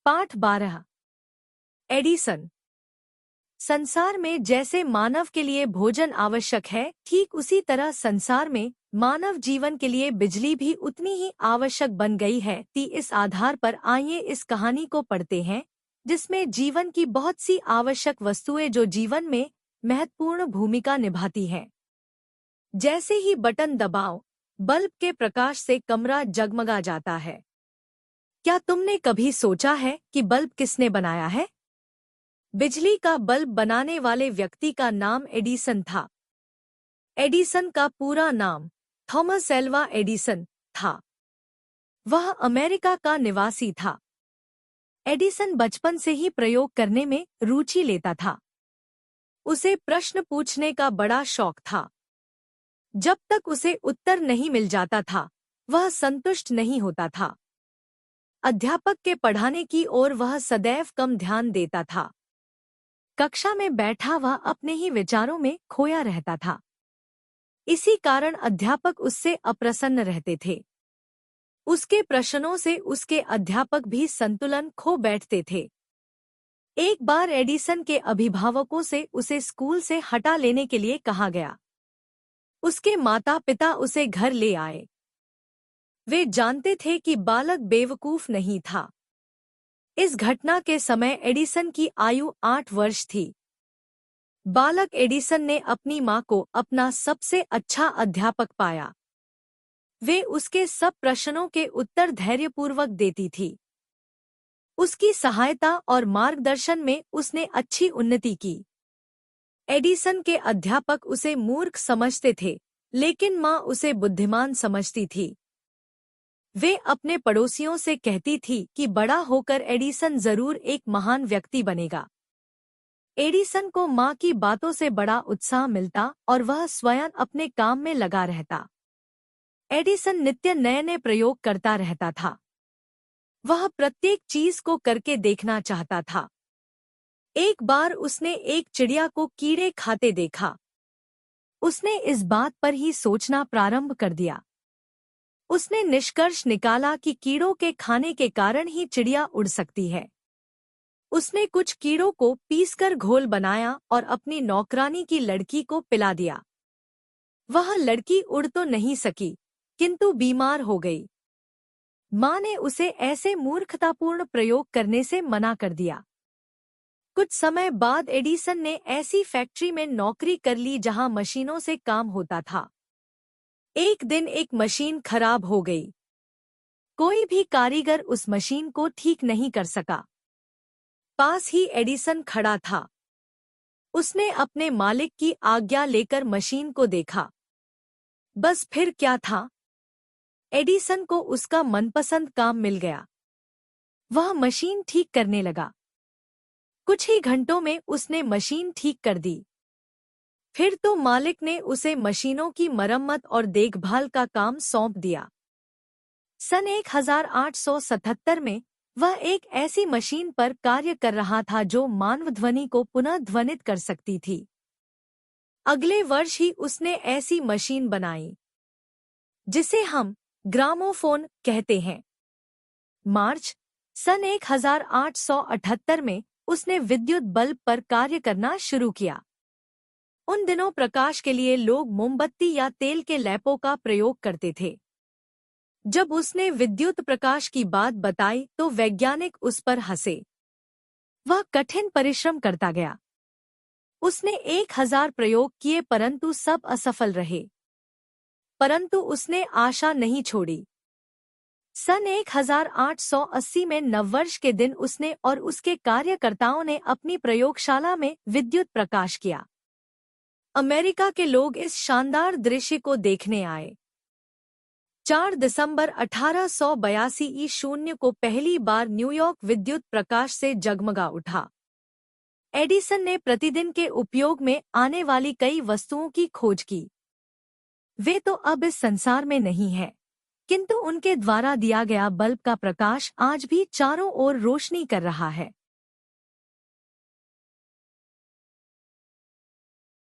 पाठ 12। एडिसन। संसार में जैसे मानव के लिए भोजन आवश्यक है, ठीक उसी तरह संसार में मानव जीवन के लिए बिजली भी उतनी ही आवश्यक बन गई है। इस आधार पर आइए इस कहानी को पढ़ते हैं, जिसमें जीवन की बहुत सी आवश्यक वस्तुएं जो जीवन में महत्वपूर्ण भूमिका निभाती हैं। जैसे ही बटन दबाओ, बल्ब के प्रकाश से कमरा जगमगा जाता है। क्या तुमने कभी सोचा है कि बल्ब किसने बनाया है? बिजली का बल्ब बनाने वाले व्यक्ति का नाम एडिसन था। एडिसन का पूरा नाम थॉमस एल्वा एडिसन था। वह अमेरिका का निवासी था। एडिसन बचपन से ही प्रयोग करने में रुचि लेता था। उसे प्रश्न पूछने का बड़ा शौक था। जब तक उसे उत्तर नहीं मिल जाता था, वह संतुष्ट नहीं होता था। अध्यापक के पढ़ाने की ओर वह सदैव कम ध्यान देता था। कक्षा में बैठा वह अपने ही विचारों में खोया रहता था। इसी कारण अध्यापक उससे अप्रसन्न रहते थे। उसके प्रश्नों से उसके अध्यापक भी संतुलन खो बैठते थे। एक बार एडिसन के अभिभावकों से उसे स्कूल से हटा लेने के लिए कहा गया। उसके माता पिता उसे घर ले आए। वे जानते थे कि बालक बेवकूफ नहीं था। इस घटना के समय एडिसन की आयु 8 वर्ष थी। बालक एडिसन ने अपनी मां को अपना सबसे अच्छा अध्यापक पाया। वे उसके सब प्रश्नों के उत्तर धैर्यपूर्वक देती थी। उसकी सहायता और मार्गदर्शन में उसने अच्छी उन्नति की। एडिसन के अध्यापक उसे मूर्ख समझते थे, लेकिन मां उसे बुद्धिमान समझती थी। वे अपने पड़ोसियों से कहती थी कि बड़ा होकर एडिसन जरूर एक महान व्यक्ति बनेगा। एडिसन को मां की बातों से बड़ा उत्साह मिलता और वह स्वयं अपने काम में लगा रहता। एडिसन नित्य नए नए प्रयोग करता रहता था। वह प्रत्येक चीज को करके देखना चाहता था। एक बार उसने एक चिड़िया को कीड़े खाते देखा। उसने इस बात पर ही सोचना प्रारंभ कर दिया। उसने निष्कर्ष निकाला कि कीड़ों के खाने के कारण ही चिड़िया उड़ सकती है। उसने कुछ कीड़ों को पीसकर घोल बनाया और अपनी नौकरानी की लड़की को पिला दिया। वह लड़की उड़ तो नहीं सकी, किंतु बीमार हो गई। मां ने उसे ऐसे मूर्खतापूर्ण प्रयोग करने से मना कर दिया। कुछ समय बाद एडिसन ने ऐसी फैक्ट्री में नौकरी कर ली जहां मशीनों से काम होता था। एक दिन एक मशीन खराब हो गई। कोई भी कारीगर उस मशीन को ठीक नहीं कर सका। पास ही एडिसन खड़ा था। उसने अपने मालिक की आज्ञा लेकर मशीन को देखा। बस फिर क्या था? एडिसन को उसका मनपसंद काम मिल गया। वह मशीन ठीक करने लगा। कुछ ही घंटों में उसने मशीन ठीक कर दी। फिर तो मालिक ने उसे मशीनों की मरम्मत और देखभाल का काम सौंप दिया। सन 1877 में वह एक ऐसी मशीन पर कार्य कर रहा था जो मानव ध्वनि को पुनः ध्वनित कर सकती थी। अगले वर्ष ही उसने ऐसी मशीन बनाई जिसे हम ग्रामोफोन कहते हैं। मार्च सन 1878 में उसने विद्युत बल्ब पर कार्य करना शुरू किया। उन दिनों प्रकाश के लिए लोग मोमबत्ती या तेल के लैंपों का प्रयोग करते थे। जब उसने विद्युत प्रकाश की बात बताई तो वैज्ञानिक उस पर हंसे। वह कठिन परिश्रम करता गया। उसने 1000 प्रयोग किए परंतु सब असफल रहे। परंतु उसने आशा नहीं छोड़ी। सन 1880 में नववर्ष के दिन उसने और उसके कार्यकर्ताओं ने अपनी प्रयोगशाला में विद्युत प्रकाश किया। अमेरिका के लोग इस शानदार दृश्य को देखने आए। 4 दिसंबर 1882 ईशून्य को पहली बार न्यूयॉर्क विद्युत प्रकाश से जगमगा उठा। एडिसन ने प्रतिदिन के उपयोग में आने वाली कई वस्तुओं की खोज की। वे तो अब इस संसार में नहीं है, किंतु उनके द्वारा दिया गया बल्ब का प्रकाश आज भी चारों ओर रोशनी कर रहा है।